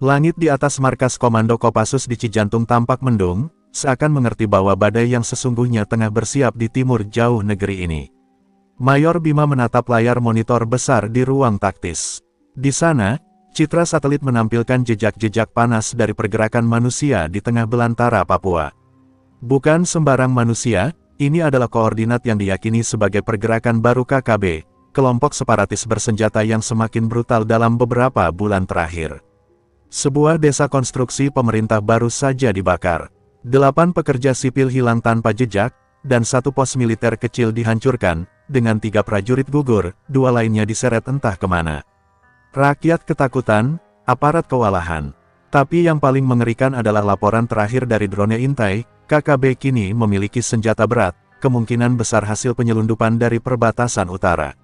Langit di atas markas Komando Kopassus di Cijantung tampak mendung, seakan mengerti bahwa badai yang sesungguhnya tengah bersiap di timur jauh negeri ini. Mayor Bima menatap layar monitor besar di ruang taktis. Di sana, citra satelit menampilkan jejak-jejak panas dari pergerakan manusia di tengah belantara Papua. Bukan sembarang manusia, ini adalah koordinat yang diyakini sebagai pergerakan baru KKB, kelompok separatis bersenjata yang semakin brutal dalam beberapa bulan terakhir. Sebuah desa konstruksi pemerintah baru saja dibakar. 8 pekerja sipil hilang tanpa jejak, dan 1 pos militer kecil dihancurkan, dengan 3 prajurit gugur, 2 lainnya diseret entah kemana. Rakyat ketakutan, aparat kewalahan. Tapi yang paling mengerikan adalah laporan terakhir dari drone intai, KKB kini memiliki senjata berat, kemungkinan besar hasil penyelundupan dari perbatasan utara.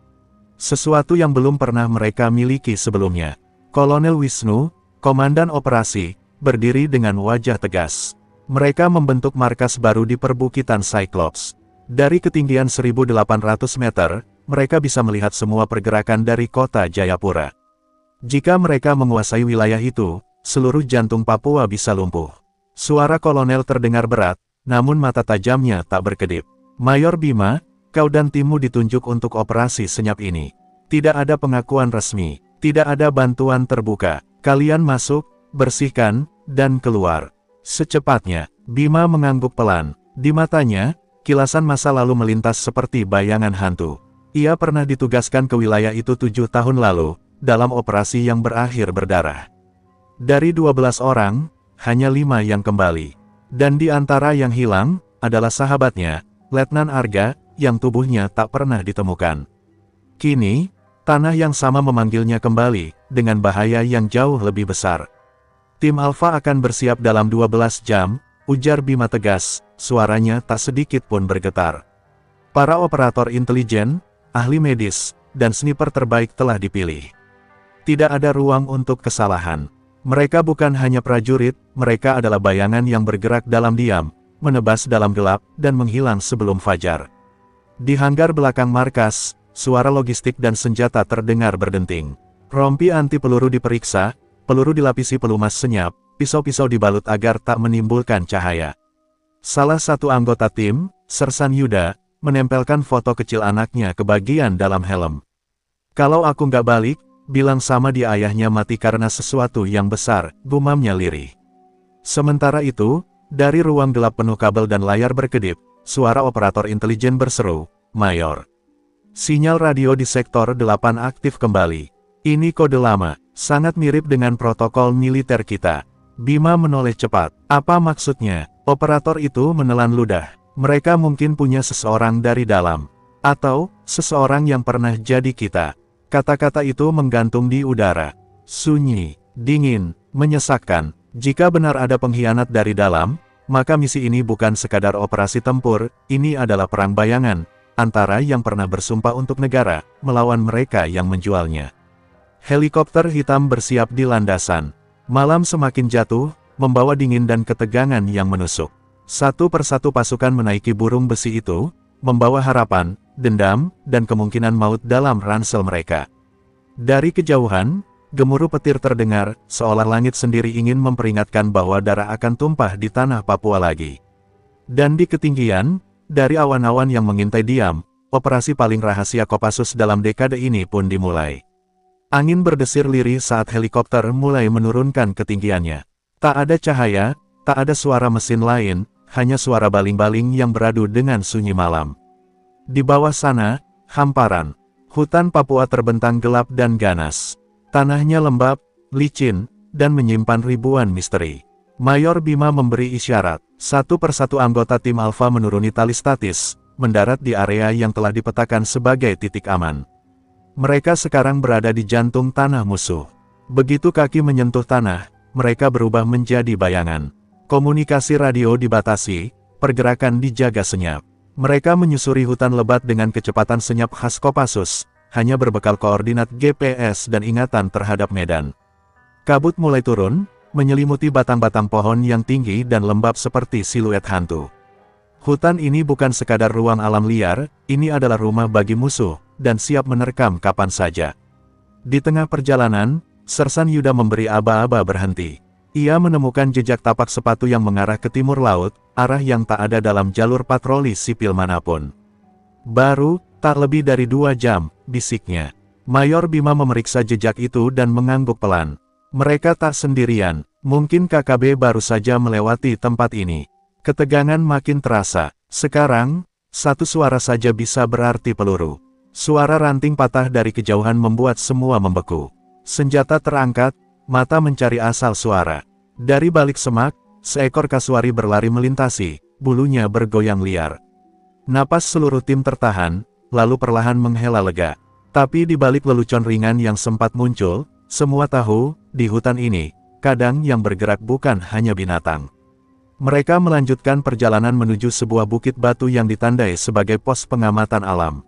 Sesuatu yang belum pernah mereka miliki sebelumnya. Kolonel Wisnu, Komandan Operasi, berdiri dengan wajah tegas. Mereka membentuk markas baru di perbukitan Cyclops. Dari ketinggian 1.800 meter, mereka bisa melihat semua pergerakan dari kota Jayapura. Jika mereka menguasai wilayah itu, seluruh jantung Papua bisa lumpuh. Suara kolonel terdengar berat, namun mata tajamnya tak berkedip. Mayor Bima, kau dan timmu ditunjuk untuk operasi senyap ini. Tidak ada pengakuan resmi, tidak ada bantuan terbuka. Kalian masuk, bersihkan, dan keluar. Secepatnya, Bima mengangguk pelan. Di matanya, kilasan masa lalu melintas seperti bayangan hantu. Ia pernah ditugaskan ke wilayah itu 7 tahun lalu, dalam operasi yang berakhir berdarah. Dari 12 orang, hanya 5 yang kembali. Dan di antara yang hilang, adalah sahabatnya, Letnan Arga, yang tubuhnya tak pernah ditemukan. Kini, tanah yang sama memanggilnya kembali, dengan bahaya yang jauh lebih besar. Tim Alpha akan bersiap dalam 12 jam, ujar Bima tegas, suaranya tak sedikit pun bergetar. Para operator intelijen, ahli medis, dan sniper terbaik telah dipilih. Tidak ada ruang untuk kesalahan. Mereka bukan hanya prajurit, mereka adalah bayangan yang bergerak dalam diam, menebas dalam gelap, dan menghilang sebelum fajar. Di hanggar belakang markas, suara logistik dan senjata terdengar berdenting. Rompi anti peluru diperiksa, peluru dilapisi pelumas senyap, pisau-pisau dibalut agar tak menimbulkan cahaya. Salah satu anggota tim, Sersan Yuda, menempelkan foto kecil anaknya ke bagian dalam helm. Kalau aku nggak balik, bilang sama dia ayahnya mati karena sesuatu yang besar, gumamnya lirih. Sementara itu, dari ruang gelap penuh kabel dan layar berkedip, suara operator intelijen berseru, Mayor. Sinyal radio di sektor 8 aktif kembali. Ini kode lama, sangat mirip dengan protokol militer kita. Bima menoleh cepat. Apa maksudnya? Operator itu menelan ludah. Mereka mungkin punya seseorang dari dalam. Atau, seseorang yang pernah jadi kita. Kata-kata itu menggantung di udara. Sunyi, dingin, menyesakkan. Jika benar ada pengkhianat dari dalam, maka misi ini bukan sekadar operasi tempur, ini adalah perang bayangan, antara yang pernah bersumpah untuk negara, melawan mereka yang menjualnya. Helikopter hitam bersiap di landasan. Malam semakin jatuh, membawa dingin dan ketegangan yang menusuk. Satu persatu pasukan menaiki burung besi itu, membawa harapan, dendam, dan kemungkinan maut dalam ransel mereka. Dari kejauhan, gemuruh petir terdengar, seolah langit sendiri ingin memperingatkan bahwa darah akan tumpah di tanah Papua lagi. Dan di ketinggian, dari awan-awan yang mengintai diam, operasi paling rahasia Kopassus dalam dekade ini pun dimulai. Angin berdesir lirih saat helikopter mulai menurunkan ketinggiannya. Tak ada cahaya, tak ada suara mesin lain, hanya suara baling-baling yang beradu dengan sunyi malam. Di bawah sana, hamparan. Hutan Papua terbentang gelap dan ganas. Tanahnya lembab, licin, dan menyimpan ribuan misteri. Mayor Bima memberi isyarat. Satu persatu anggota tim Alpha menuruni tali statis, mendarat di area yang telah dipetakan sebagai titik aman. Mereka sekarang berada di jantung tanah musuh. Begitu kaki menyentuh tanah, mereka berubah menjadi bayangan. Komunikasi radio dibatasi, pergerakan dijaga senyap. Mereka menyusuri hutan lebat dengan kecepatan senyap khas Kopassus, hanya berbekal koordinat GPS dan ingatan terhadap medan. Kabut mulai turun, menyelimuti batang-batang pohon yang tinggi dan lembab seperti siluet hantu. Hutan ini bukan sekadar ruang alam liar, ini adalah rumah bagi musuh, dan siap menerkam kapan saja. Di tengah perjalanan, Sersan Yuda memberi aba-aba berhenti. Ia menemukan jejak tapak sepatu yang mengarah ke timur laut, arah yang tak ada dalam jalur patroli sipil manapun. Baru, tak lebih dari 2 jam, bisiknya. Mayor Bima memeriksa jejak itu dan mengangguk pelan. Mereka tak sendirian, mungkin KKB baru saja melewati tempat ini. Ketegangan makin terasa. Sekarang, satu suara saja bisa berarti peluru. Suara ranting patah dari kejauhan membuat semua membeku. Senjata terangkat, mata mencari asal suara. Dari balik semak, seekor kasuari berlari melintasi, bulunya bergoyang liar. Napas seluruh tim tertahan, lalu perlahan menghela lega. Tapi di balik lelucon ringan yang sempat muncul, semua tahu, di hutan ini, kadang yang bergerak bukan hanya binatang. Mereka melanjutkan perjalanan menuju sebuah bukit batu yang ditandai sebagai pos pengamatan alam.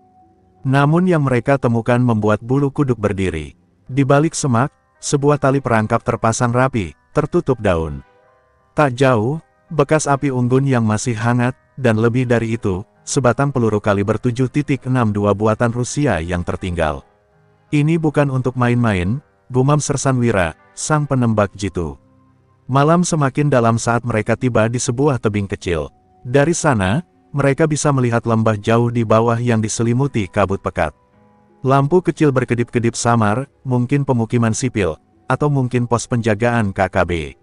Namun yang mereka temukan membuat bulu kuduk berdiri. Di balik semak, sebuah tali perangkap terpasang rapi, tertutup daun. Tak jauh, bekas api unggun yang masih hangat, dan lebih dari itu, sebatang peluru kaliber 7.62 buatan Rusia yang tertinggal. Ini bukan untuk main-main, gumam Sersan Wira, sang penembak jitu. Malam semakin dalam saat mereka tiba di sebuah tebing kecil. Dari sana, mereka bisa melihat lembah jauh di bawah yang diselimuti kabut pekat. Lampu kecil berkedip-kedip samar, mungkin pemukiman sipil, atau mungkin pos penjagaan KKB.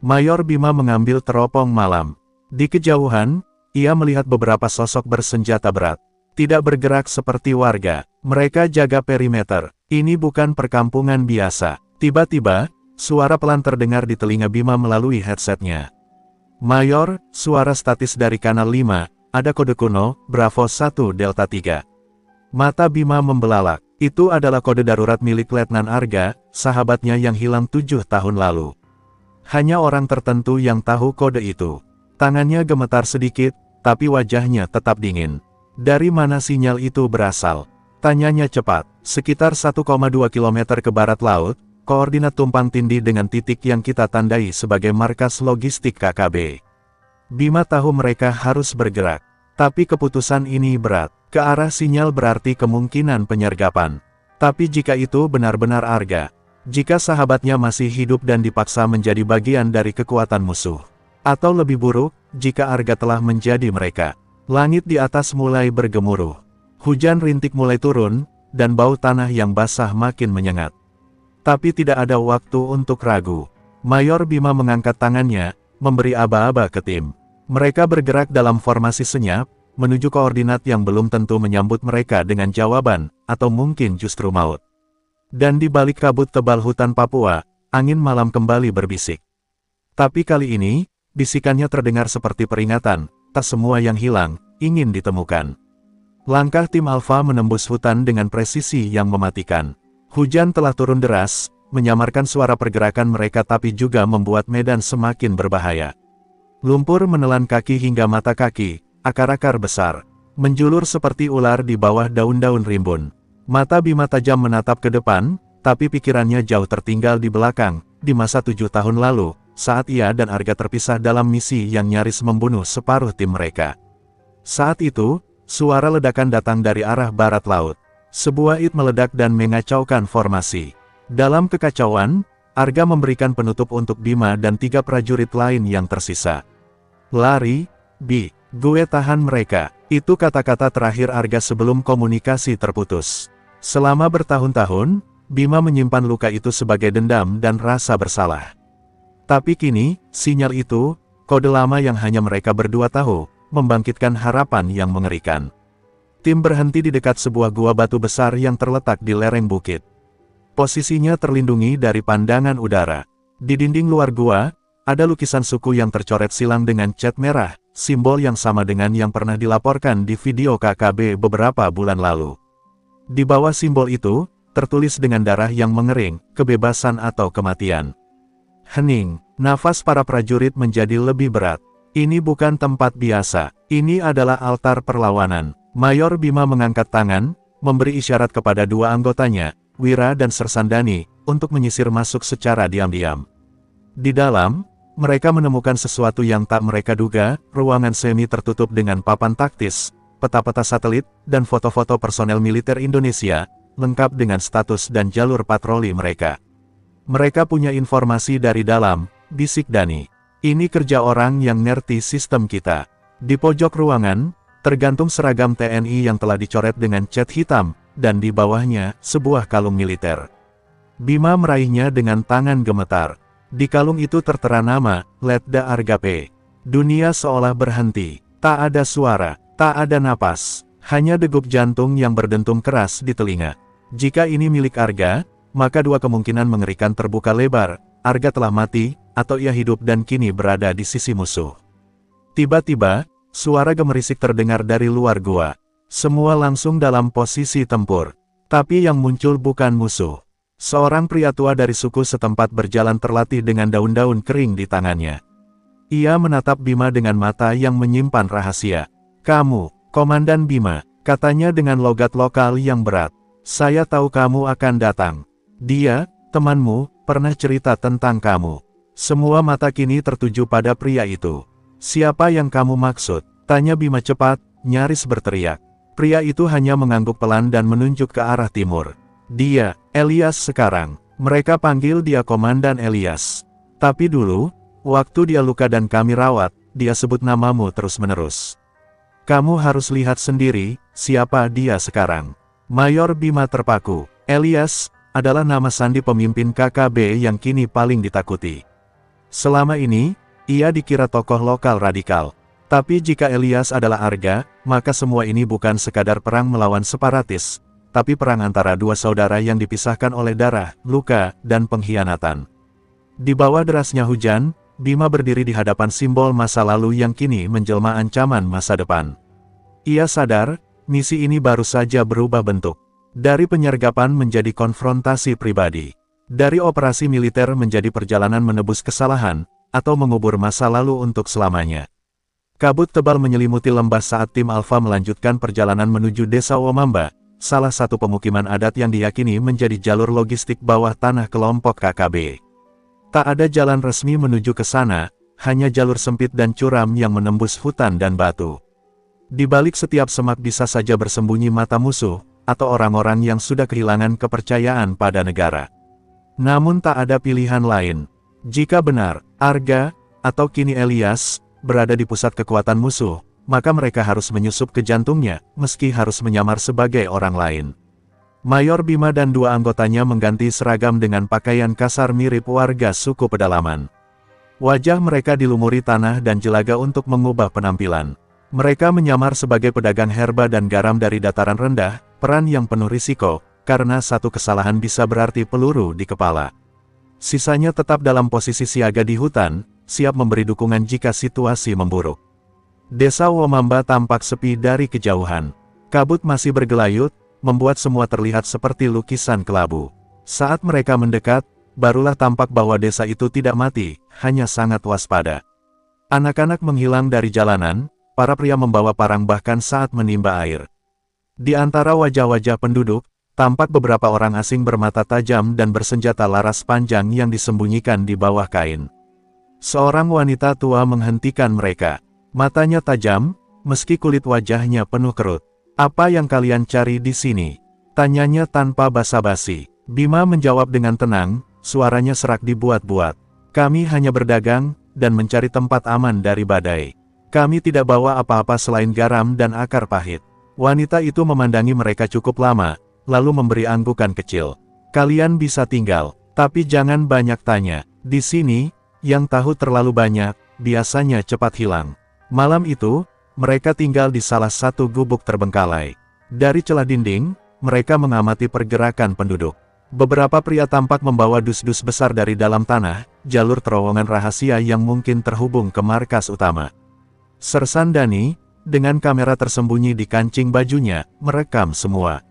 Mayor Bima mengambil teropong malam. Di kejauhan, ia melihat beberapa sosok bersenjata berat. Tidak bergerak seperti warga, mereka jaga perimeter. Ini bukan perkampungan biasa. Tiba-tiba, suara pelan terdengar di telinga Bima melalui headsetnya. Mayor, suara statis dari Kanal 5, ada kode kuno, Bravo 1 Delta 3. Mata Bima membelalak. Itu adalah kode darurat milik Letnan Arga, sahabatnya yang hilang 7 tahun lalu. Hanya orang tertentu yang tahu kode itu. Tangannya gemetar sedikit, tapi wajahnya tetap dingin. Dari mana sinyal itu berasal? Tanyanya cepat. Sekitar 1,2 km ke barat laut, koordinat tumpang tindih dengan titik yang kita tandai sebagai markas logistik KKB. Bima tahu mereka harus bergerak. Tapi keputusan ini berat. Ke arah sinyal berarti kemungkinan penyergapan. Tapi jika itu benar-benar Arga, jika sahabatnya masih hidup dan dipaksa menjadi bagian dari kekuatan musuh. Atau lebih buruk, jika Arga telah menjadi mereka. Langit di atas mulai bergemuruh. Hujan rintik mulai turun, dan bau tanah yang basah makin menyengat. Tapi tidak ada waktu untuk ragu. Mayor Bima mengangkat tangannya, memberi aba-aba ke tim. Mereka bergerak dalam formasi senyap, menuju koordinat yang belum tentu menyambut mereka dengan jawaban, atau mungkin justru maut. Dan di balik kabut tebal hutan Papua, angin malam kembali berbisik. Tapi kali ini, bisikannya terdengar seperti peringatan, tak semua yang hilang, ingin ditemukan. Langkah tim Alpha menembus hutan dengan presisi yang mematikan. Hujan telah turun deras, menyamarkan suara pergerakan mereka tapi juga membuat medan semakin berbahaya. Lumpur menelan kaki hingga mata kaki, akar-akar besar, menjulur seperti ular di bawah daun-daun rimbun. Mata Bima tajam menatap ke depan, tapi pikirannya jauh tertinggal di belakang, di masa 7 tahun lalu, saat ia dan Arga terpisah dalam misi yang nyaris membunuh separuh tim mereka. Saat itu, suara ledakan datang dari arah barat laut. Sebuah IT meledak dan mengacaukan formasi. Dalam kekacauan, Arga memberikan penutup untuk Bima dan 3 prajurit lain yang tersisa. Lari, Bi. Gue tahan mereka. Itu kata-kata terakhir Arga sebelum komunikasi terputus. Selama bertahun-tahun, Bima menyimpan luka itu sebagai dendam dan rasa bersalah. Tapi kini, sinyal itu, kode lama yang hanya mereka berdua tahu, membangkitkan harapan yang mengerikan. Tim berhenti di dekat sebuah gua batu besar yang terletak di lereng bukit. Posisinya terlindungi dari pandangan udara. Di dinding luar gua, ada lukisan suku yang tercoret silang dengan cat merah, simbol yang sama dengan yang pernah dilaporkan di video KKB beberapa bulan lalu. Di bawah simbol itu, tertulis dengan darah yang mengering, kebebasan atau kematian. Hening, nafas para prajurit menjadi lebih berat. Ini bukan tempat biasa, ini adalah altar perlawanan. Mayor Bima mengangkat tangan, memberi isyarat kepada 2 anggotanya, Wira dan Sersandani, untuk menyisir masuk secara diam-diam. Di dalam, mereka menemukan sesuatu yang tak mereka duga, ruangan semi tertutup dengan papan taktis, peta-peta satelit, dan foto-foto personel militer Indonesia, lengkap dengan status dan jalur patroli mereka. Mereka punya informasi dari dalam, bisik Dani. Ini kerja orang yang ngerti sistem kita. Di pojok ruangan, tergantung seragam TNI yang telah dicoret dengan cat hitam, dan di bawahnya, sebuah kalung militer. Bima meraihnya dengan tangan gemetar. Di kalung itu tertera nama, Letda Argape. Dunia seolah berhenti. Tak ada suara, tak ada napas. Hanya degup jantung yang berdentum keras di telinga. Jika ini milik Arga, maka dua kemungkinan mengerikan terbuka lebar. Arga telah mati, atau ia hidup dan kini berada di sisi musuh. Tiba-tiba, suara gemerisik terdengar dari luar gua. Semua langsung dalam posisi tempur. Tapi yang muncul bukan musuh. Seorang pria tua dari suku setempat berjalan terlatih dengan daun-daun kering di tangannya. Ia menatap Bima dengan mata yang menyimpan rahasia. "Kamu, Komandan Bima," katanya dengan logat lokal yang berat. "Saya tahu kamu akan datang. Dia, temanmu, pernah cerita tentang kamu." Semua mata kini tertuju pada pria itu. "Siapa yang kamu maksud?" tanya Bima cepat, nyaris berteriak. Pria itu hanya mengangguk pelan dan menunjuk ke arah timur. "Dia, Elias sekarang. Mereka panggil dia Komandan Elias. Tapi dulu, waktu dia luka dan kami rawat, dia sebut namamu terus-menerus. Kamu harus lihat sendiri, siapa dia sekarang." Mayor Bima terpaku. Elias adalah nama sandi pemimpin KKB yang kini paling ditakuti. Selama ini, ia dikira tokoh lokal radikal. Tapi jika Elias adalah Arga, maka semua ini bukan sekadar perang melawan separatis, tapi perang antara dua saudara yang dipisahkan oleh darah, luka, dan pengkhianatan. Di bawah derasnya hujan, Bima berdiri di hadapan simbol masa lalu yang kini menjelma ancaman masa depan. Ia sadar, misi ini baru saja berubah bentuk. Dari penyergapan menjadi konfrontasi pribadi. Dari operasi militer menjadi perjalanan menebus kesalahan, atau mengubur masa lalu untuk selamanya. Kabut tebal menyelimuti lembah saat tim Alpha melanjutkan perjalanan menuju desa Womamba, salah satu pemukiman adat yang diyakini menjadi jalur logistik bawah tanah kelompok KKB. Tak ada jalan resmi menuju ke sana, hanya jalur sempit dan curam yang menembus hutan dan batu. Di balik setiap semak bisa saja bersembunyi mata musuh, atau orang-orang yang sudah kehilangan kepercayaan pada negara. Namun tak ada pilihan lain. Jika benar, Arga, atau kini Elias, berada di pusat kekuatan musuh, maka mereka harus menyusup ke jantungnya, meski harus menyamar sebagai orang lain. Mayor Bima dan dua anggotanya mengganti seragam dengan pakaian kasar mirip warga suku pedalaman. Wajah mereka dilumuri tanah dan jelaga untuk mengubah penampilan. Mereka menyamar sebagai pedagang herba dan garam dari dataran rendah, peran yang penuh risiko, karena satu kesalahan bisa berarti peluru di kepala. Sisanya tetap dalam posisi siaga di hutan, siap memberi dukungan jika situasi memburuk. Desa Womamba tampak sepi dari kejauhan. Kabut masih bergelayut, membuat semua terlihat seperti lukisan kelabu. Saat mereka mendekat, barulah tampak bahwa desa itu tidak mati, hanya sangat waspada. Anak-anak menghilang dari jalanan, para pria membawa parang bahkan saat menimba air. Di antara wajah-wajah penduduk, tampak beberapa orang asing bermata tajam dan bersenjata laras panjang yang disembunyikan di bawah kain. Seorang wanita tua menghentikan mereka. Matanya tajam, meski kulit wajahnya penuh kerut. "Apa yang kalian cari di sini?" tanyanya tanpa basa-basi. Bima menjawab dengan tenang, suaranya serak dibuat-buat. "Kami hanya berdagang, dan mencari tempat aman dari badai. Kami tidak bawa apa-apa selain garam dan akar pahit." Wanita itu memandangi mereka cukup lama, lalu memberi anggukan kecil. "Kalian bisa tinggal, tapi jangan banyak tanya. Di sini, yang tahu terlalu banyak, biasanya cepat hilang." Malam itu, mereka tinggal di salah satu gubuk terbengkalai. Dari celah dinding, mereka mengamati pergerakan penduduk. Beberapa pria tampak membawa dus-dus besar dari dalam tanah, jalur terowongan rahasia yang mungkin terhubung ke markas utama. Sersan Dani, dengan kamera tersembunyi di kancing bajunya, merekam semua.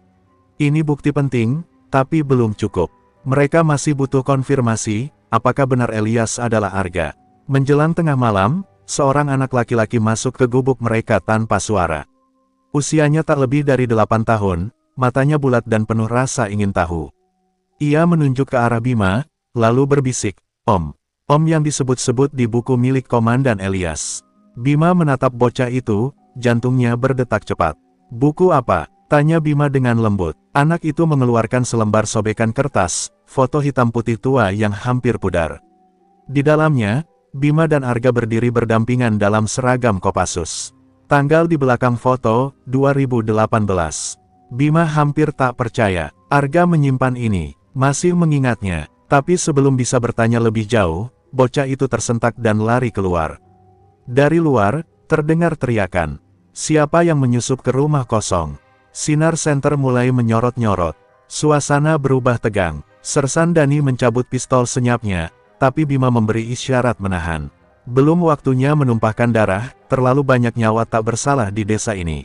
Ini bukti penting, tapi belum cukup. Mereka masih butuh konfirmasi, apakah benar Elias adalah Arga. Menjelang tengah malam, seorang anak laki-laki masuk ke gubuk mereka tanpa suara. Usianya tak lebih dari 8 tahun, matanya bulat dan penuh rasa ingin tahu. Ia menunjuk ke arah Bima, lalu berbisik, "Om." Om yang disebut-sebut di buku milik Komandan Elias. Bima menatap bocah itu, jantungnya berdetak cepat. "Buku apa?" tanya Bima dengan lembut. Anak itu mengeluarkan selembar sobekan kertas, foto hitam putih tua yang hampir pudar. Di dalamnya, Bima dan Arga berdiri berdampingan dalam seragam Kopassus. Tanggal di belakang foto, 2018. Bima hampir tak percaya. Arga menyimpan ini, masih mengingatnya. Tapi sebelum bisa bertanya lebih jauh, bocah itu tersentak dan lari keluar. Dari luar, terdengar teriakan. Siapa yang menyusup ke rumah kosong? Sinar senter mulai menyorot-nyorot. Suasana berubah tegang. Sersan Dani mencabut pistol senyapnya, tapi Bima memberi isyarat menahan. Belum waktunya menumpahkan darah, terlalu banyak nyawa tak bersalah di desa ini.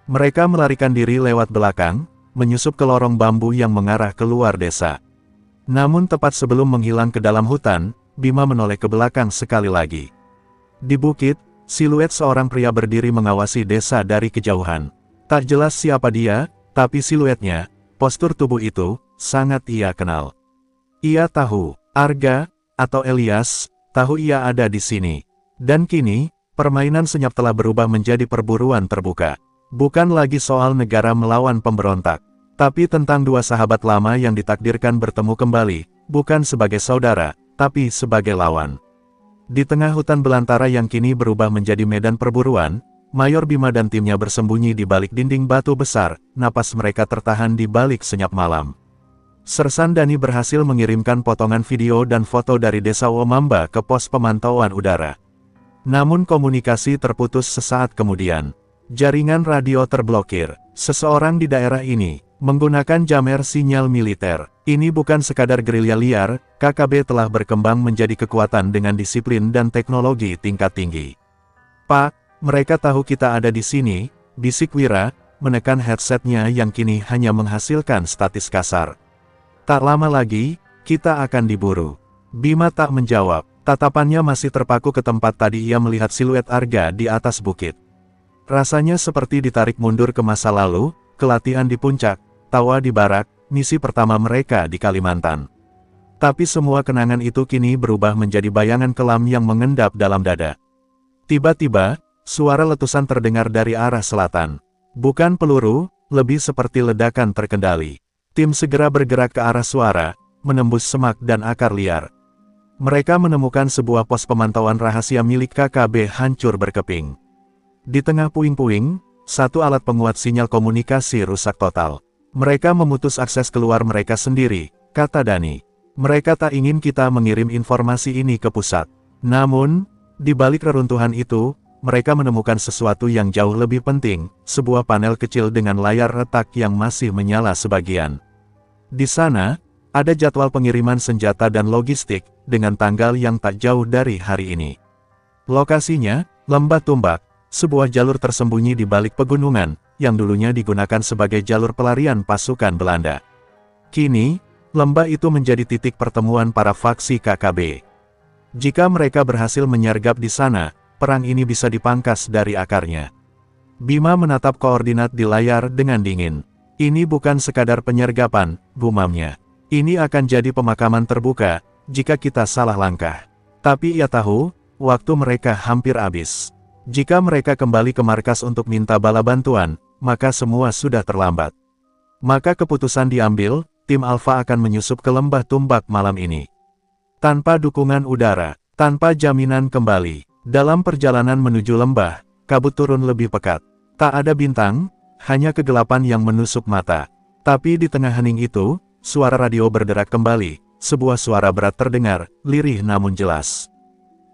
Mereka melarikan diri lewat belakang, menyusup ke lorong bambu yang mengarah keluar desa. Namun tepat sebelum menghilang ke dalam hutan, Bima menoleh ke belakang sekali lagi. Di bukit, siluet seorang pria berdiri mengawasi desa dari kejauhan. Tak jelas siapa dia, tapi siluetnya, postur tubuh itu, sangat ia kenal. Ia tahu, Arga, atau Elias, tahu ia ada di sini. Dan kini, permainan senyap telah berubah menjadi perburuan terbuka. Bukan lagi soal negara melawan pemberontak, tapi tentang dua sahabat lama yang ditakdirkan bertemu kembali, bukan sebagai saudara, tapi sebagai lawan. Di tengah hutan belantara yang kini berubah menjadi medan perburuan, Mayor Bima dan timnya bersembunyi di balik dinding batu besar, napas mereka tertahan di balik senyap malam. Sersan Dani berhasil mengirimkan potongan video dan foto dari desa Womamba ke pos pemantauan udara. Namun komunikasi terputus sesaat kemudian. Jaringan radio terblokir. Seseorang di daerah ini menggunakan jamer sinyal militer. Ini bukan sekadar gerilya liar, KKB telah berkembang menjadi kekuatan dengan disiplin dan teknologi tingkat tinggi. Pak, mereka tahu kita ada di sini, bisik Wira, menekan headsetnya yang kini hanya menghasilkan statis kasar. Tak lama lagi, kita akan diburu. Bima tak menjawab, tatapannya masih terpaku ke tempat tadi ia melihat siluet Arga di atas bukit. Rasanya seperti ditarik mundur ke masa lalu, ke latihan di puncak, tawa di barak, misi pertama mereka di Kalimantan. Tapi semua kenangan itu kini berubah menjadi bayangan kelam yang mengendap dalam dada. Tiba-tiba, suara letusan terdengar dari arah selatan. Bukan peluru, lebih seperti ledakan terkendali. Tim segera bergerak ke arah suara, menembus semak dan akar liar. Mereka menemukan sebuah pos pemantauan rahasia milik KKB hancur berkeping. Di tengah puing-puing, satu alat penguat sinyal komunikasi rusak total. Mereka memutus akses keluar mereka sendiri, kata Dani. Mereka tak ingin kita mengirim informasi ini ke pusat. Namun, di balik reruntuhan itu, mereka menemukan sesuatu yang jauh lebih penting, sebuah panel kecil dengan layar retak yang masih menyala sebagian. Di sana, ada jadwal pengiriman senjata dan logistik, dengan tanggal yang tak jauh dari hari ini. Lokasinya, Lembah Tumbak, sebuah jalur tersembunyi di balik pegunungan, yang dulunya digunakan sebagai jalur pelarian pasukan Belanda. Kini, lembah itu menjadi titik pertemuan para faksi KKB. Jika mereka berhasil menyergap di sana, perang ini bisa dipangkas dari akarnya. Bima menatap koordinat di layar dengan dingin. Ini bukan sekadar penyergapan, gumamnya. Ini akan jadi pemakaman terbuka, jika kita salah langkah. Tapi ia tahu, waktu mereka hampir habis. Jika mereka kembali ke markas untuk minta bala bantuan, maka semua sudah terlambat. Maka keputusan diambil, tim Alpha akan menyusup ke Lembah Tumbak malam ini. Tanpa dukungan udara, tanpa jaminan kembali. Dalam perjalanan menuju lembah, kabut turun lebih pekat. Tak ada bintang, hanya kegelapan yang menusuk mata. Tapi di tengah hening itu, suara radio berderak kembali. Sebuah suara berat terdengar, lirih namun jelas.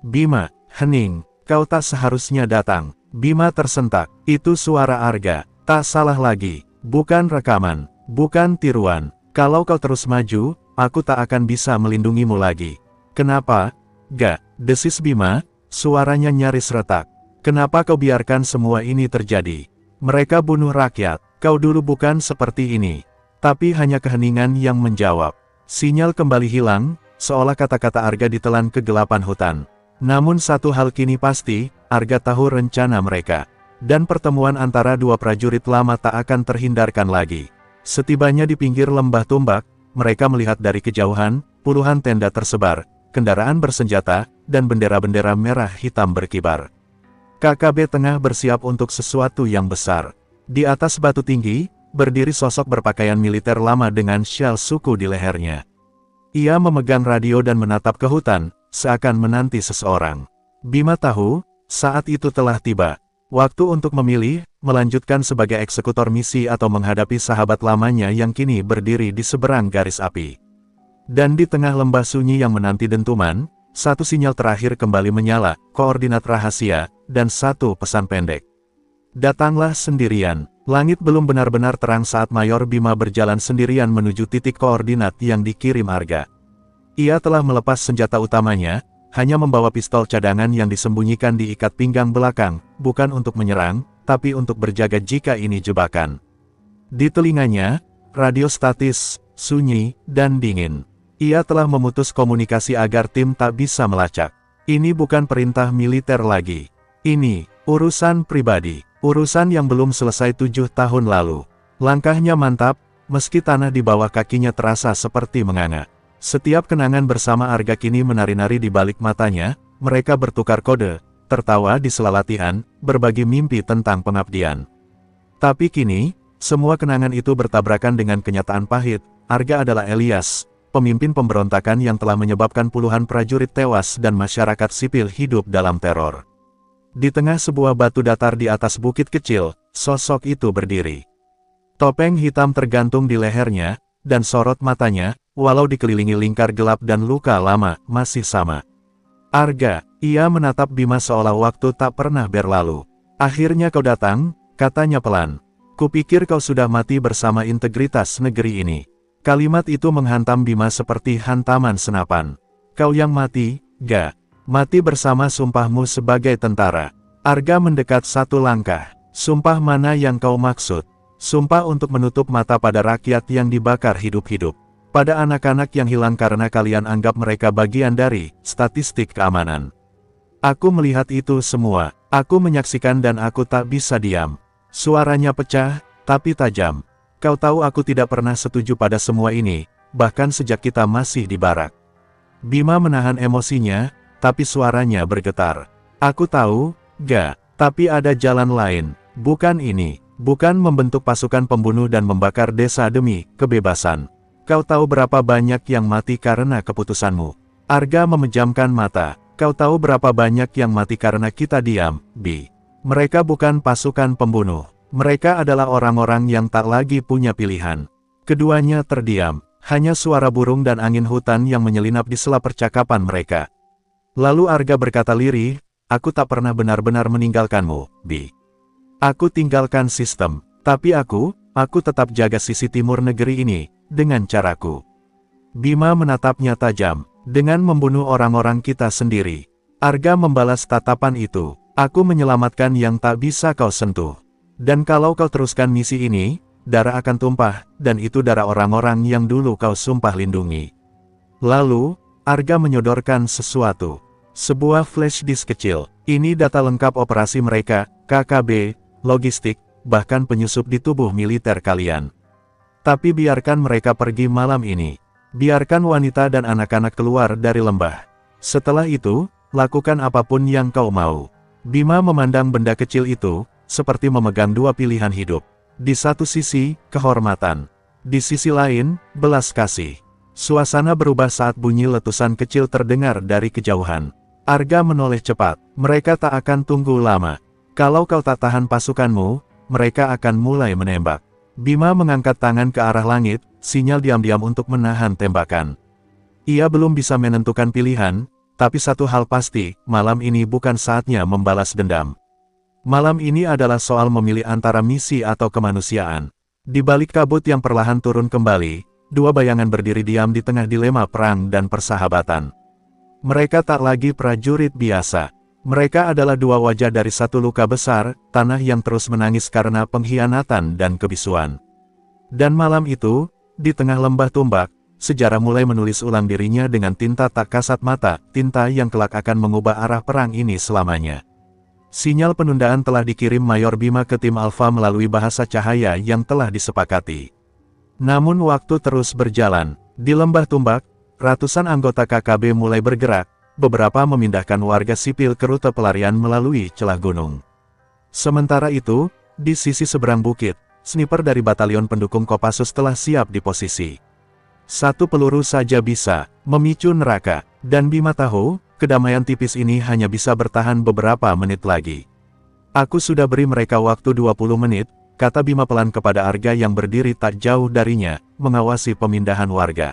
Bima, hening. Kau tak seharusnya datang. Bima tersentak. Itu suara Arga. Tak salah lagi. Bukan rekaman. Bukan tiruan. Kalau kau terus maju, aku tak akan bisa melindungimu lagi. Kenapa? Gak, desis Bima, suaranya nyaris retak. Kenapa kau biarkan semua ini terjadi? Mereka bunuh rakyat. Kau dulu bukan seperti ini. Tapi hanya keheningan yang menjawab. Sinyal kembali hilang, seolah kata-kata Arga ditelan kegelapan hutan. Namun satu hal kini pasti, Arga tahu rencana mereka. Dan pertemuan antara dua prajurit lama tak akan terhindarkan lagi. Setibanya di pinggir Lembah Tumbak, mereka melihat dari kejauhan, puluhan tenda tersebar, kendaraan bersenjata, dan bendera-bendera merah hitam berkibar. KKB tengah bersiap untuk sesuatu yang besar. Di atas batu tinggi, berdiri sosok berpakaian militer lama dengan syal suku di lehernya. Ia memegang radio dan menatap ke hutan, seakan menanti seseorang. Bima tahu, saat itu telah tiba. Waktu untuk memilih, melanjutkan sebagai eksekutor misi atau menghadapi sahabat lamanya yang kini berdiri di seberang garis api. Dan di tengah lembah sunyi yang menanti dentuman, satu sinyal terakhir kembali menyala, koordinat rahasia, dan satu pesan pendek. Datanglah sendirian. Langit belum benar-benar terang saat Mayor Bima berjalan sendirian menuju titik koordinat yang dikirim Arga. Ia telah melepas senjata utamanya, hanya membawa pistol cadangan yang disembunyikan di ikat pinggang belakang, bukan untuk menyerang, tapi untuk berjaga jika ini jebakan. Di telinganya, radio statis, sunyi, dan dingin. Ia telah memutus komunikasi agar tim tak bisa melacak. Ini bukan perintah militer lagi. Ini, urusan pribadi. Urusan yang belum selesai 7 tahun lalu. Langkahnya mantap, meski tanah di bawah kakinya terasa seperti menganga. Setiap kenangan bersama Arga kini menari-nari di balik matanya, mereka bertukar kode, tertawa di sela latihan, berbagi mimpi tentang pengabdian. Tapi kini, semua kenangan itu bertabrakan dengan kenyataan pahit. Arga adalah Elias, pemimpin pemberontakan yang telah menyebabkan puluhan prajurit tewas dan masyarakat sipil hidup dalam teror. Di tengah sebuah batu datar di atas bukit kecil, sosok itu berdiri. Topeng hitam tergantung di lehernya, dan sorot matanya, walau dikelilingi lingkar gelap dan luka lama, masih sama. Arga, ia menatap Bima seolah waktu tak pernah berlalu. Akhirnya kau datang, katanya pelan. Kupikir kau sudah mati bersama integritas negeri ini. Kalimat itu menghantam Bima seperti hantaman senapan. Kau yang mati, ga. Mati bersama sumpahmu sebagai tentara. Arga mendekat satu langkah. Sumpah mana yang kau maksud? Sumpah untuk menutup mata pada rakyat yang dibakar hidup-hidup. Pada anak-anak yang hilang karena kalian anggap mereka bagian dari statistik keamanan. Aku melihat itu semua. Aku menyaksikan dan aku tak bisa diam. Suaranya pecah, tapi tajam. Kau tahu aku tidak pernah setuju pada semua ini, bahkan sejak kita masih di barak. Bima menahan emosinya, tapi suaranya bergetar. Aku tahu, ga, tapi ada jalan lain. Bukan ini. Bukan membentuk pasukan pembunuh dan membakar desa demi kebebasan. Kau tahu berapa banyak yang mati karena keputusanmu. Arga memejamkan mata. Kau tahu berapa banyak yang mati karena kita diam, Bi. Mereka bukan pasukan pembunuh. Mereka adalah orang-orang yang tak lagi punya pilihan. Keduanya terdiam. Hanya suara burung dan angin hutan yang menyelinap di sela percakapan mereka. Lalu Arga berkata lirih, aku tak pernah benar-benar meninggalkanmu, Bi. Aku tinggalkan sistem, tapi aku tetap jaga sisi timur negeri ini, dengan caraku. Bima menatapnya tajam, dengan membunuh orang-orang kita sendiri. Arga membalas tatapan itu, aku menyelamatkan yang tak bisa kau sentuh. Dan kalau kau teruskan misi ini, darah akan tumpah, dan itu darah orang-orang yang dulu kau sumpah lindungi. Lalu, Arga menyodorkan sesuatu. Sebuah flash disk kecil. Ini data lengkap operasi mereka, KKB, logistik, bahkan penyusup di tubuh militer kalian. Tapi biarkan mereka pergi malam ini. Biarkan wanita dan anak-anak keluar dari lembah. Setelah itu, lakukan apapun yang kau mau. Bima memandang benda kecil itu, seperti memegang dua pilihan hidup. Di satu sisi, kehormatan. Di sisi lain, belas kasih. Suasana berubah saat bunyi letusan kecil terdengar dari kejauhan. Arga menoleh cepat. Mereka tak akan tunggu lama. Kalau kau tak tahan pasukanmu, mereka akan mulai menembak. Bima mengangkat tangan ke arah langit, sinyal diam-diam untuk menahan tembakan. Ia belum bisa menentukan pilihan, tapi satu hal pasti, malam ini bukan saatnya membalas dendam. Malam ini adalah soal memilih antara misi atau kemanusiaan. Di balik kabut yang perlahan turun kembali, dua bayangan berdiri diam di tengah dilema perang dan persahabatan. Mereka tak lagi prajurit biasa. Mereka adalah dua wajah dari satu luka besar, tanah yang terus menangis karena pengkhianatan dan kebisuan. Dan malam itu, di tengah lembah tumbak, sejarah mulai menulis ulang dirinya dengan tinta tak kasat mata, tinta yang kelak akan mengubah arah perang ini selamanya. Sinyal penundaan telah dikirim Mayor Bima ke tim Alpha melalui bahasa cahaya yang telah disepakati. Namun waktu terus berjalan. Di lembah tumbak, ratusan anggota KKB mulai bergerak, beberapa memindahkan warga sipil ke rute pelarian melalui celah gunung. Sementara itu, di sisi seberang bukit, sniper dari batalion pendukung Kopassus telah siap di posisi. Satu peluru saja bisa memicu neraka. Dan Bima tahu, kedamaian tipis ini hanya bisa bertahan beberapa menit lagi. Aku sudah beri mereka waktu 20 menit, kata Bima pelan kepada Arga yang berdiri tak jauh darinya, mengawasi pemindahan warga.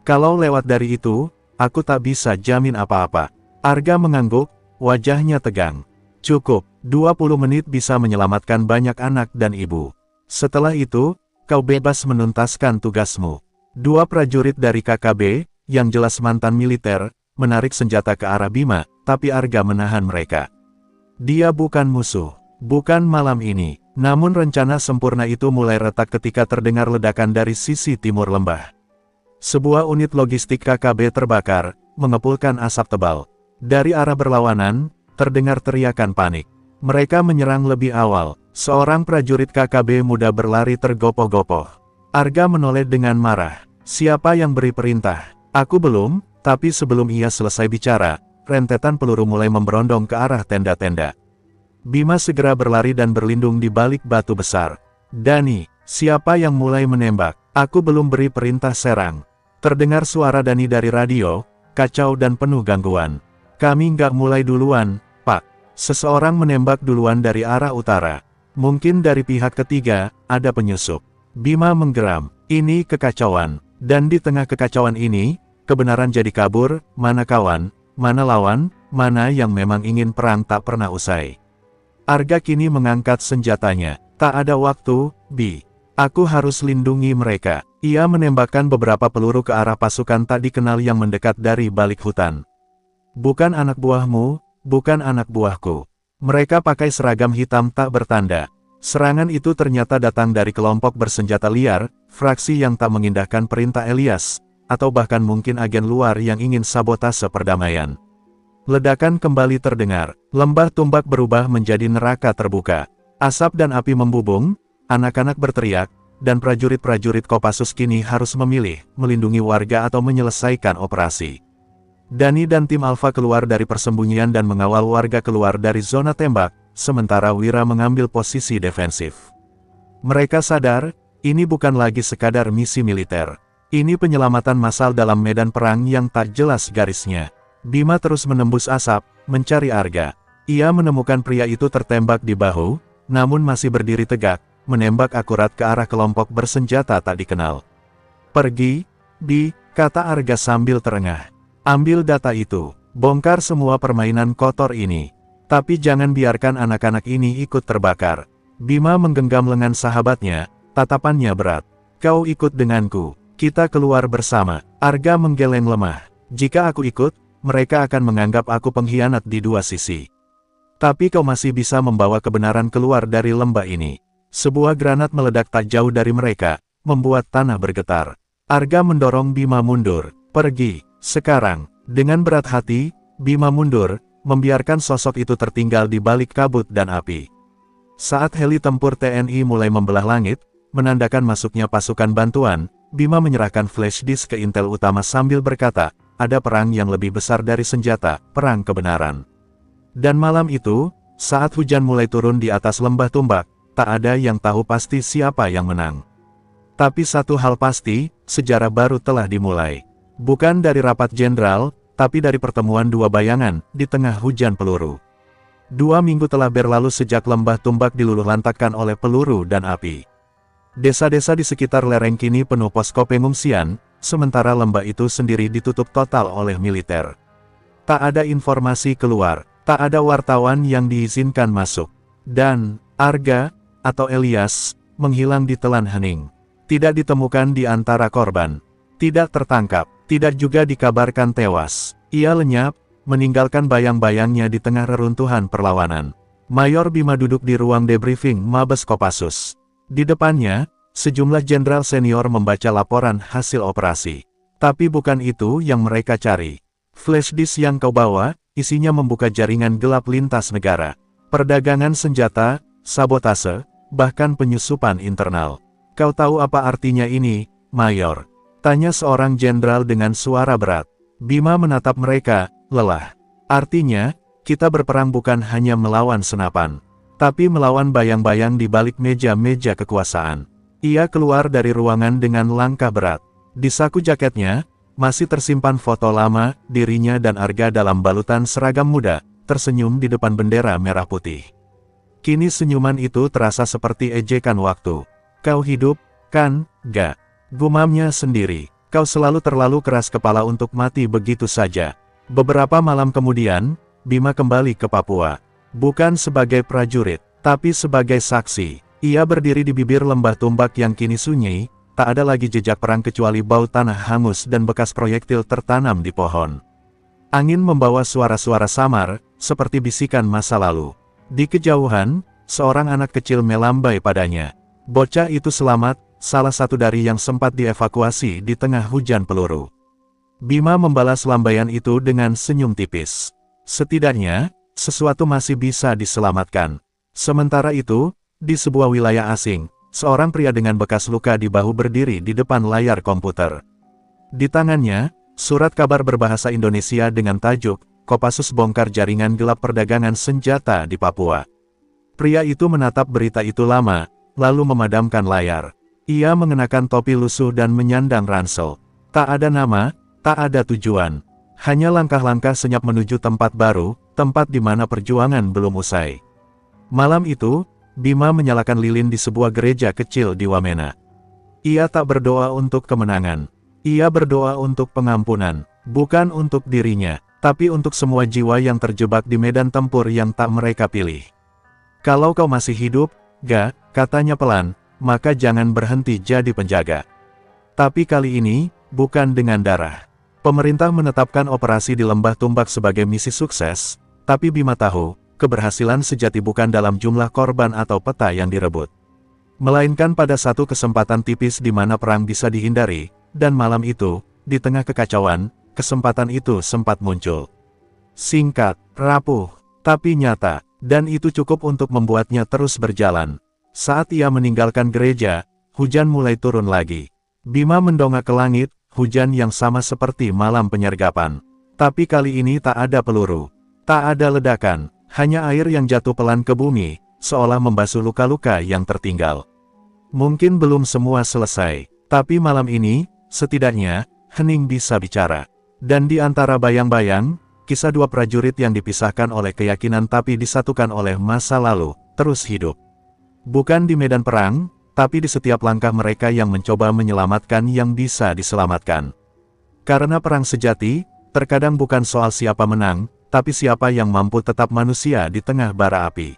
Kalau lewat dari itu, aku tak bisa jamin apa-apa. Arga mengangguk, wajahnya tegang. Cukup, 20 menit bisa menyelamatkan banyak anak dan ibu. Setelah itu, kau bebas menuntaskan tugasmu. Dua prajurit dari KKB, yang jelas mantan militer, menarik senjata ke arah Bima, tapi Arga menahan mereka. Dia bukan musuh, bukan malam ini. Namun rencana sempurna itu mulai retak ketika terdengar ledakan dari sisi timur lembah. Sebuah unit logistik KKB terbakar, mengepulkan asap tebal. Dari arah berlawanan, terdengar teriakan panik. Mereka menyerang lebih awal. Seorang prajurit KKB muda berlari tergopoh-gopoh. Arga menoleh dengan marah. Siapa yang beri perintah? Aku belum, tapi sebelum ia selesai bicara, rentetan peluru mulai memberondong ke arah tenda-tenda. Bima segera berlari dan berlindung di balik batu besar. Dani, siapa yang mulai menembak? Aku belum beri perintah serang. Terdengar suara Dani dari radio, kacau dan penuh gangguan. Kami nggak mulai duluan, Pak. Seseorang menembak duluan dari arah utara. Mungkin dari pihak ketiga, ada penyusup. Bima menggeram. Ini kekacauan. Dan di tengah kekacauan ini, kebenaran jadi kabur, mana kawan, mana lawan, mana yang memang ingin perang tak pernah usai. Arga kini mengangkat senjatanya. Tak ada waktu, Bi. Aku harus lindungi mereka. Ia menembakkan beberapa peluru ke arah pasukan tak dikenal yang mendekat dari balik hutan. Bukan anak buahmu, bukan anak buahku. Mereka pakai seragam hitam tak bertanda. Serangan itu ternyata datang dari kelompok bersenjata liar, fraksi yang tak mengindahkan perintah Elias, atau bahkan mungkin agen luar yang ingin sabotase perdamaian. Ledakan kembali terdengar, lembah tumbak berubah menjadi neraka terbuka. Asap dan api membubung, anak-anak berteriak, dan prajurit-prajurit Kopassus kini harus memilih, melindungi warga atau menyelesaikan operasi. Dani dan tim Alpha keluar dari persembunyian dan mengawal warga keluar dari zona tembak, sementara Wira mengambil posisi defensif. Mereka sadar, ini bukan lagi sekadar misi militer. Ini penyelamatan massal dalam medan perang yang tak jelas garisnya. Bima terus menembus asap, mencari Arga. Ia menemukan pria itu tertembak di bahu, namun masih berdiri tegak, menembak akurat ke arah kelompok bersenjata tak dikenal. Pergi, Bi, kata Arga sambil terengah. Ambil data itu, bongkar semua permainan kotor ini. Tapi jangan biarkan anak-anak ini ikut terbakar. Bima menggenggam lengan sahabatnya, tatapannya berat. Kau ikut denganku, kita keluar bersama. Arga menggeleng lemah. Jika aku ikut, mereka akan menganggap aku pengkhianat di dua sisi. Tapi kau masih bisa membawa kebenaran keluar dari lembah ini. Sebuah granat meledak tak jauh dari mereka, membuat tanah bergetar. Arga mendorong Bima mundur. Pergi, sekarang. Dengan berat hati, Bima mundur, membiarkan sosok itu tertinggal di balik kabut dan api. Saat heli tempur TNI mulai membelah langit, menandakan masuknya pasukan bantuan, Bima menyerahkan flash disk ke intel utama sambil berkata, ada perang yang lebih besar dari senjata, perang kebenaran. Dan malam itu, saat hujan mulai turun di atas lembah tumbak, tak ada yang tahu pasti siapa yang menang. Tapi satu hal pasti, sejarah baru telah dimulai. Bukan dari rapat jenderal, tapi dari pertemuan dua bayangan, di tengah hujan peluru. 2 minggu telah berlalu sejak lembah tumbak diluluhlantakkan oleh peluru dan api. Desa-desa di sekitar lereng kini penuh posko pengungsian, sementara lembah itu sendiri ditutup total oleh militer. Tak ada informasi keluar, tak ada wartawan yang diizinkan masuk. Dan, Arga, atau Elias, menghilang di telan hening. Tidak ditemukan di antara korban. Tidak tertangkap, tidak juga dikabarkan tewas. Ia lenyap, meninggalkan bayang-bayangnya di tengah reruntuhan perlawanan. Mayor Bima duduk di ruang debriefing Mabes Kopassus. Di depannya, sejumlah jenderal senior membaca laporan hasil operasi. Tapi bukan itu yang mereka cari. Flash disk yang kau bawa, isinya membuka jaringan gelap lintas negara. Perdagangan senjata, sabotase, bahkan penyusupan internal. Kau tahu apa artinya ini, Mayor? Tanya seorang jenderal dengan suara berat. Bima menatap mereka, lelah. Artinya, kita berperang bukan hanya melawan senapan, tapi melawan bayang-bayang di balik meja-meja kekuasaan. Ia keluar dari ruangan dengan langkah berat. Di saku jaketnya, masih tersimpan foto lama, dirinya dan Arga dalam balutan seragam muda, tersenyum di depan bendera merah putih. Kini senyuman itu terasa seperti ejekan waktu. Kau hidup, kan, Ga? Gumamnya sendiri. Kau selalu terlalu keras kepala untuk mati begitu saja. Beberapa malam kemudian, Bima kembali ke Papua. Bukan sebagai prajurit, tapi sebagai saksi. Ia berdiri di bibir lembah Tumbak yang kini sunyi, tak ada lagi jejak perang kecuali bau tanah hangus dan bekas proyektil tertanam di pohon. Angin membawa suara-suara samar, seperti bisikan masa lalu. Di kejauhan, seorang anak kecil melambai padanya. Bocah itu selamat, salah satu dari yang sempat dievakuasi di tengah hujan peluru. Bima membalas lambaian itu dengan senyum tipis. Setidaknya, sesuatu masih bisa diselamatkan. Sementara itu, di sebuah wilayah asing, seorang pria dengan bekas luka di bahu berdiri di depan layar komputer. Di tangannya, surat kabar berbahasa Indonesia dengan tajuk, Kopassus bongkar jaringan gelap perdagangan senjata di Papua. Pria itu menatap berita itu lama, lalu memadamkan layar. Ia mengenakan topi lusuh dan menyandang ransel. Tak ada nama, tak ada tujuan. Hanya langkah-langkah senyap menuju tempat baru, tempat di mana perjuangan belum usai. Malam itu, Bima menyalakan lilin di sebuah gereja kecil di Wamena. Ia tak berdoa untuk kemenangan. Ia berdoa untuk pengampunan, bukan untuk dirinya, tapi untuk semua jiwa yang terjebak di medan tempur yang tak mereka pilih. Kalau kau masih hidup, Ga, katanya pelan, maka jangan berhenti jadi penjaga. Tapi kali ini, bukan dengan darah. Pemerintah menetapkan operasi di Lembah Tumbak sebagai misi sukses, tapi Bima tahu, keberhasilan sejati bukan dalam jumlah korban atau peta yang direbut. Melainkan pada satu kesempatan tipis di mana perang bisa dihindari, dan malam itu, di tengah kekacauan, kesempatan itu sempat muncul. Singkat, rapuh, tapi nyata, dan itu cukup untuk membuatnya terus berjalan. Saat ia meninggalkan gereja, hujan mulai turun lagi. Bima mendongak ke langit, hujan yang sama seperti malam penyergapan. Tapi kali ini tak ada peluru, tak ada ledakan, hanya air yang jatuh pelan ke bumi, seolah membasuh luka-luka yang tertinggal. Mungkin belum semua selesai, tapi malam ini, setidaknya, hening bisa bicara. Dan di antara bayang-bayang, kisah dua prajurit yang dipisahkan oleh keyakinan tapi disatukan oleh masa lalu, terus hidup. Bukan di medan perang, tapi di setiap langkah mereka yang mencoba menyelamatkan yang bisa diselamatkan. Karena perang sejati, terkadang bukan soal siapa menang, tapi siapa yang mampu tetap manusia di tengah bara api.